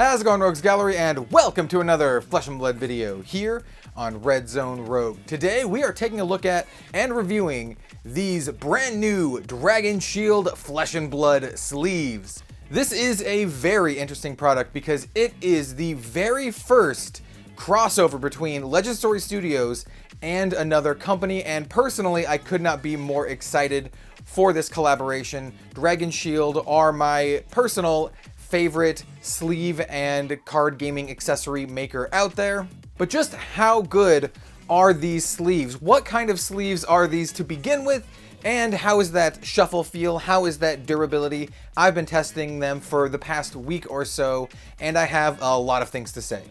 How's it going, Rogues Gallery, and welcome to another Flesh and Blood video here on Red Zone Rogue. Today we are taking a look at and reviewing these brand new Dragon Shield Flesh and Blood sleeves. This is a very interesting product because it is the very first crossover between Legend Story Studios and another company, and personally I could not be more excited for this collaboration. Dragon Shield are my personal favorite sleeve and card gaming accessory maker out there. But just how good are these sleeves? What kind of sleeves are these to begin with? And how is that shuffle feel? How is that durability? I've been testing them for the past week or so, and I have a lot of things to say.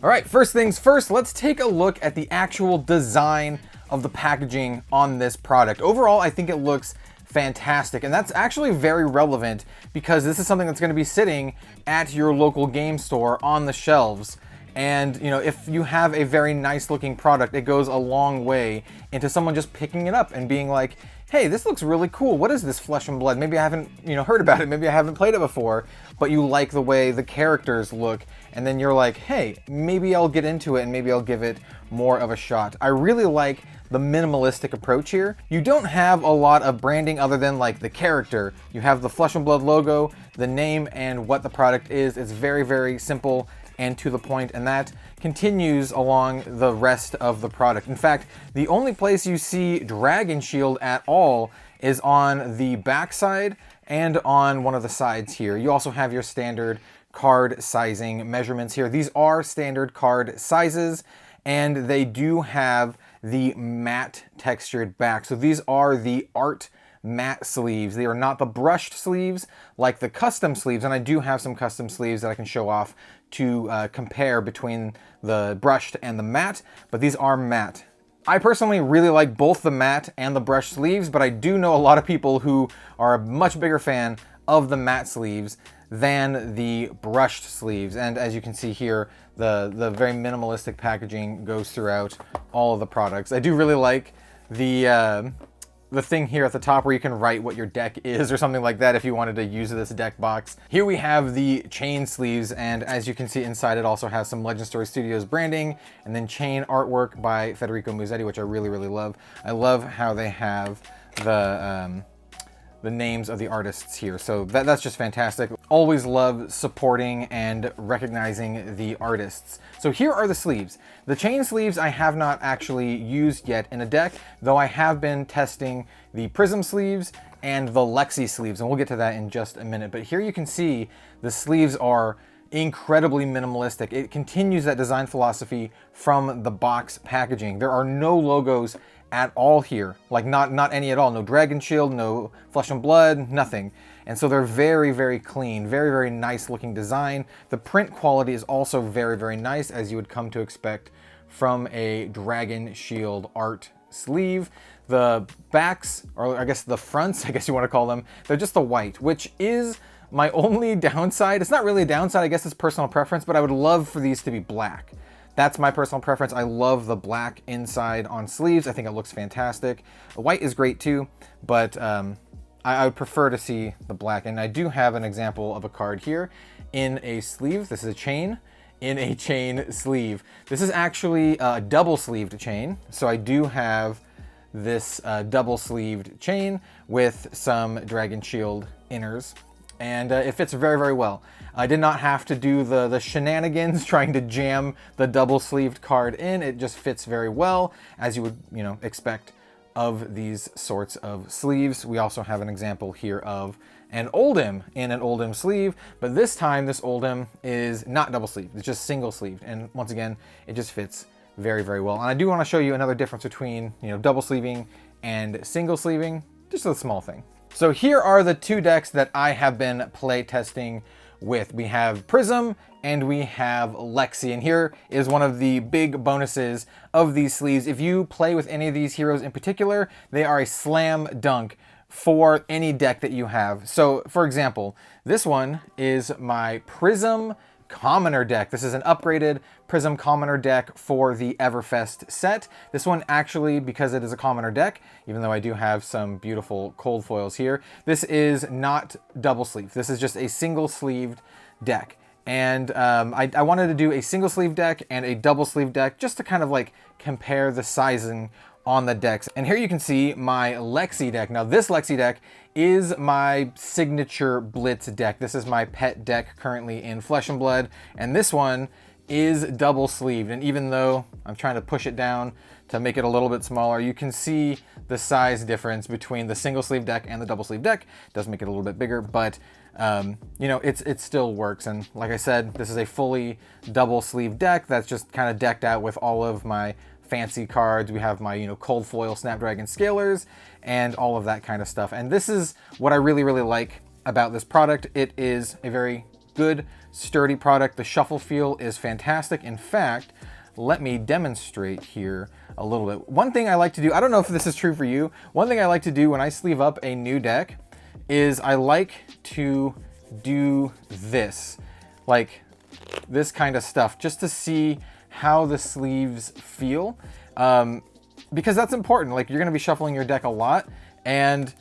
All right, first things first, let's take a look at the actual design of the packaging on this product. Overall, I think it looks fantastic, and that's actually very relevant because this is something that's going to be sitting at your local game store on the shelves. And you know, if you have a very nice looking product, it goes a long way into someone just picking it up and being like, hey, this looks really cool. What is this Flesh and Blood? Maybe I haven't, heard about it. Maybe I haven't played it before, but you like the way the characters look. And then you're like, hey, maybe I'll get into it and maybe I'll give it more of a shot. I really like the minimalistic approach here. You don't have a lot of branding other than like the character. You have the Flesh and Blood logo, the name, and what the product is. It's very, very simple and to the point, and that continues along the rest of the product. In fact, the only place you see Dragon Shield at all is on the back side and on one of the sides here. You also have your standard card sizing measurements here. These are standard card sizes, and they do have the matte textured back. So these are the art matte sleeves. They are not the brushed sleeves like the custom sleeves, and I do have some custom sleeves that I can show off to compare between the brushed and the matte, but these are matte. I personally really like both the matte and the brushed sleeves, but I do know a lot of people who are a much bigger fan of the matte sleeves than the brushed sleeves. And as you can see here, the very minimalistic packaging goes throughout all of the products. I do really like the thing here at the top where you can write what your deck is or something like that if you wanted to use this deck box. Here we have the chain sleeves, and as you can see inside, it also has some Legend Story Studios branding and then chain artwork by Federico Musetti, which I really, really love. I love how they have the names of the artists here. So that's just fantastic. Always love supporting and recognizing the artists. So here are the sleeves. The chain sleeves I have not actually used yet in a deck, though I have been testing the Prism sleeves and the Lexi sleeves, and we'll get to that in just a minute. But here you can see the sleeves are incredibly minimalistic. It continues that design philosophy from the box packaging. There are no logos at all here, like not any at all. No Dragon Shield, no Flesh and Blood, nothing. And so they're very, very clean, very, very nice looking design. The print quality is also very, very nice, as you would come to expect from a Dragon Shield art sleeve. The backs, or I guess the fronts, I guess you want to call them, they're just the white, which is my only downside. It's not really a downside, I guess it's personal preference, but I would love for these to be black. That's my personal preference. I love the black inside on sleeves. I think it looks fantastic. The white is great too, but I would prefer to see the black. And I do have an example of a card here in a sleeve. This is a chain in a chain sleeve. This is actually a double sleeved chain. So I do have this double sleeved chain with some Dragon Shield inners, and it fits very, very well. I did not have to do the shenanigans trying to jam the double sleeved card in. It just fits very well, as you would expect of these sorts of sleeves. We also have an example here of an Oldhim in an Oldhim sleeve, but this time this Oldhim is not double sleeved. It's just single sleeved, and once again, it just fits very, very well. And I do want to show you another difference between double sleeving and single sleeving, just a small thing. So here are the two decks that I have been play testing with. We have Prism and we have Lexi, and here is one of the big bonuses of these sleeves. If you play with any of these heroes in particular, they are a slam dunk for any deck that you have. So for example, this one is my Prism Commoner deck. This is an upgraded Prism Commoner deck for the Everfest set. This one actually, because it is a Commoner deck, even though I do have some beautiful cold foils here, this is not double sleeved. This is just a single sleeved deck. And I wanted to do a single sleeve deck and a double sleeve deck just to kind of like compare the sizing on the decks. And here you can see my Lexi deck. Now this Lexi deck is my signature Blitz deck. This is my pet deck currently in Flesh and Blood, and this one is double sleeved. And even though I'm trying to push it down to make it a little bit smaller, you can see the size difference between the single sleeve deck and the double sleeve deck. It does make it a little bit bigger, but you know, it still works. And like I said, this is a fully double sleeve deck that's just kind of decked out with all of my fancy cards. We have my, you know, cold foil Snapdragon Scalers and all of that kind of stuff. And this is what I really, really like about this product. It is a very good, sturdy product. The shuffle feel is fantastic. In fact, let me demonstrate here a little bit. One thing I like to do, I don't know if this is true for you, one thing I like to do when I sleeve up a new deck is I like to do this, like this kind of stuff, just to see how the sleeves feel, because that's important. Like, you're going to be shuffling your deck a lot, and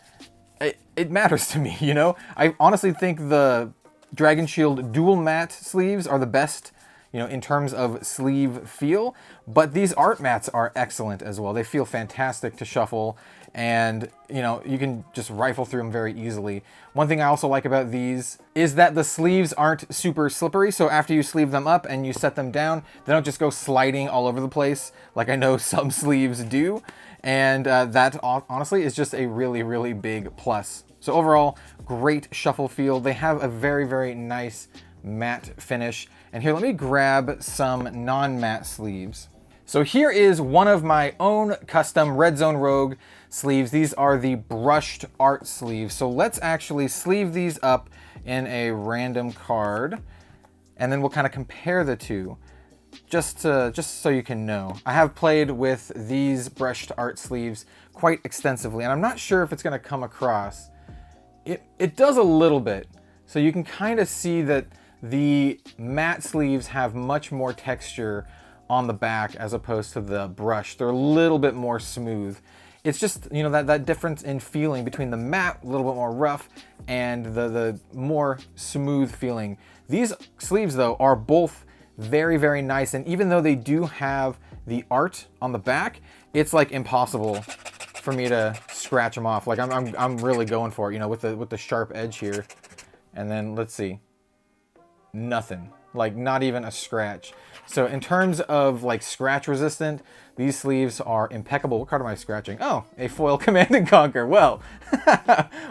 it matters to me, you know? I honestly think the Dragon Shield dual matte sleeves are the best, you know, in terms of sleeve feel, but these art mats are excellent as well. They feel fantastic to shuffle, and you know, you can just rifle through them very easily. One thing I also like about these is that the sleeves aren't super slippery, so after you sleeve them up and you set them down, they don't just go sliding all over the place like I know some sleeves do, and that honestly is just a really, really big plus. So overall, great shuffle feel. They have a very, very nice matte finish. And here, let me grab some non-matte sleeves. So here is one of my own custom Red Zone Rogue sleeves. These are the brushed art sleeves. So let's actually sleeve these up in a random card, and then we'll kind of compare the two, just so you can know. I have played with these brushed art sleeves quite extensively, and I'm not sure if it's going to come across. It does a little bit. So you can kind of see that the matte sleeves have much more texture on the back as opposed to the brush. They're a little bit more smooth. It's just, you know, that difference in feeling between the matte, a little bit more rough, and the more smooth feeling. These sleeves, though, are both very, very nice, and even though they do have the art on the back, it's like impossible for me to scratch them off. Like, I'm really going for it, you know, with the sharp edge here. And then let's see. Nothing, like not even a scratch. So in terms of like scratch resistant, these sleeves are impeccable. What card am I scratching? Oh, a foil Command and Conquer. Well,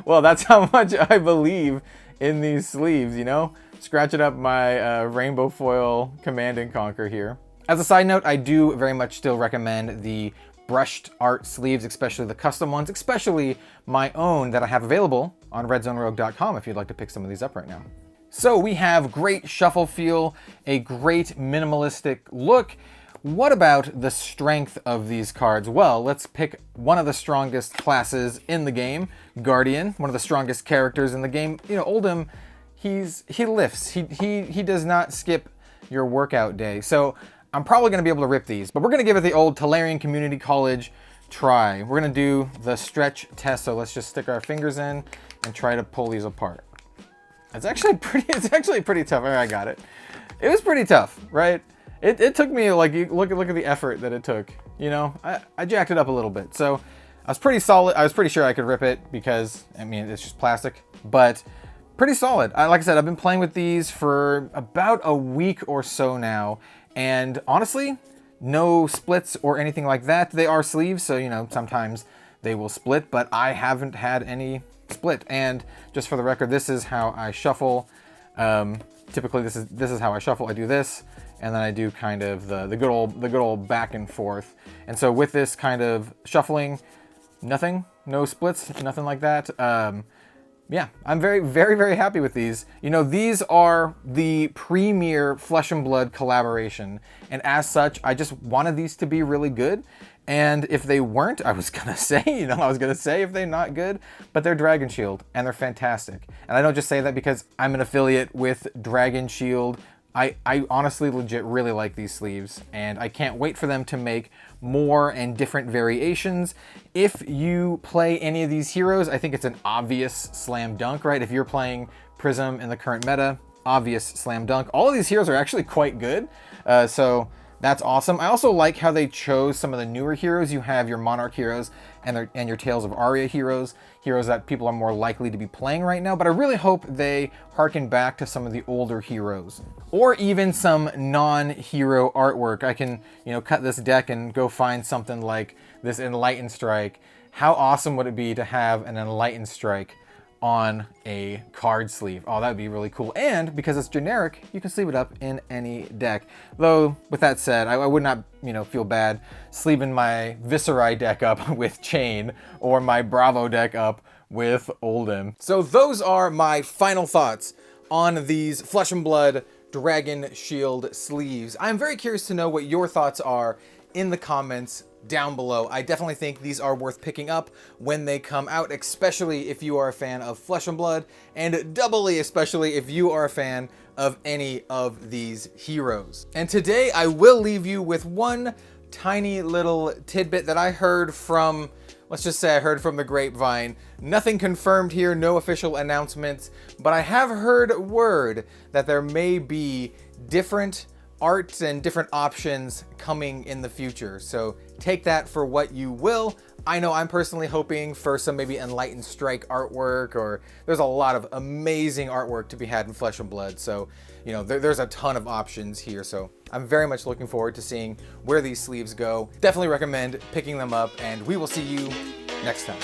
well, that's how much I believe in these sleeves, you know? Scratching up my rainbow foil Command and Conquer here. As a side note, I do very much still recommend the brushed art sleeves, especially the custom ones, especially my own that I have available on redzonerogue.com if you'd like to pick some of these up right now. So we have great shuffle feel, a great minimalistic look. What about the strength of these cards? Well, let's pick one of the strongest classes in the game, Guardian, one of the strongest characters in the game. You know, Oldhim, he lifts. He does not skip your workout day. So I'm probably going to be able to rip these, but we're going to give it the old Tolarian Community College try. We're going to do the stretch test. So let's just stick our fingers in and try to pull these apart. It's actually pretty tough. I got it. It was pretty tough, right? It took me, like, look at the effort that it took. You know, I jacked it up a little bit. So I was pretty solid. I was pretty sure I could rip it because, I mean, it's just plastic, but pretty solid. Like I said, I've been playing with these for about a week or so now, and honestly, no splits or anything like that. They are sleeves, so, you know, sometimes they will split, but I haven't had any split. And just for the record, this is how I shuffle. Typically this is how I shuffle. I do this, and then I do kind of the good old back and forth. And so with this kind of shuffling, nothing, no splits, nothing like that. Yeah, I'm very, very, very happy with these. You know, these are the premier Flesh and Blood collaboration, and as such, I just wanted these to be really good. And if they weren't, I was gonna say, if they're not good, but they're Dragon Shield, and they're fantastic. And I don't just say that because I'm an affiliate with Dragon Shield. I honestly legit really like these sleeves, and I can't wait for them to make more and different variations. If you play any of these heroes, I think it's an obvious slam dunk, right? If you're playing Prism in the current meta, obvious slam dunk. All of these heroes are actually quite good, so that's awesome. I also like how they chose some of the newer heroes. You have your Monarch heroes and your Tales of Aria heroes that people are more likely to be playing right now, but I really hope they harken back to some of the older heroes. Or even some non-hero artwork. I can, cut this deck and go find something like this Enlightened Strike. How awesome would it be to have an Enlightened Strike on a card sleeve? Oh, that would be really cool. And because it's generic, you can sleeve it up in any deck. Though, with that said, I would not, feel bad sleeving my Viserai deck up with Chain or my Bravo deck up with Oldhim. So those are my final thoughts on these Flesh and Blood Dragon Shield sleeves. I'm very curious to know what your thoughts are in the comments down below. I definitely think these are worth picking up when they come out, especially if you are a fan of Flesh and Blood, and doubly especially if you are a fan of any of these heroes. And today I will leave you with one tiny little tidbit that I heard from, let's just say I heard from the grapevine. Nothing confirmed here, no official announcements, but I have heard word that there may be different arts and different options coming in the future. So take that for what you will. I know I'm personally hoping for some maybe Enlightened Strike artwork, or there's a lot of amazing artwork to be had in Flesh and Blood. So, there's a ton of options here. So I'm very much looking forward to seeing where these sleeves go. Definitely recommend picking them up, and we will see you next time.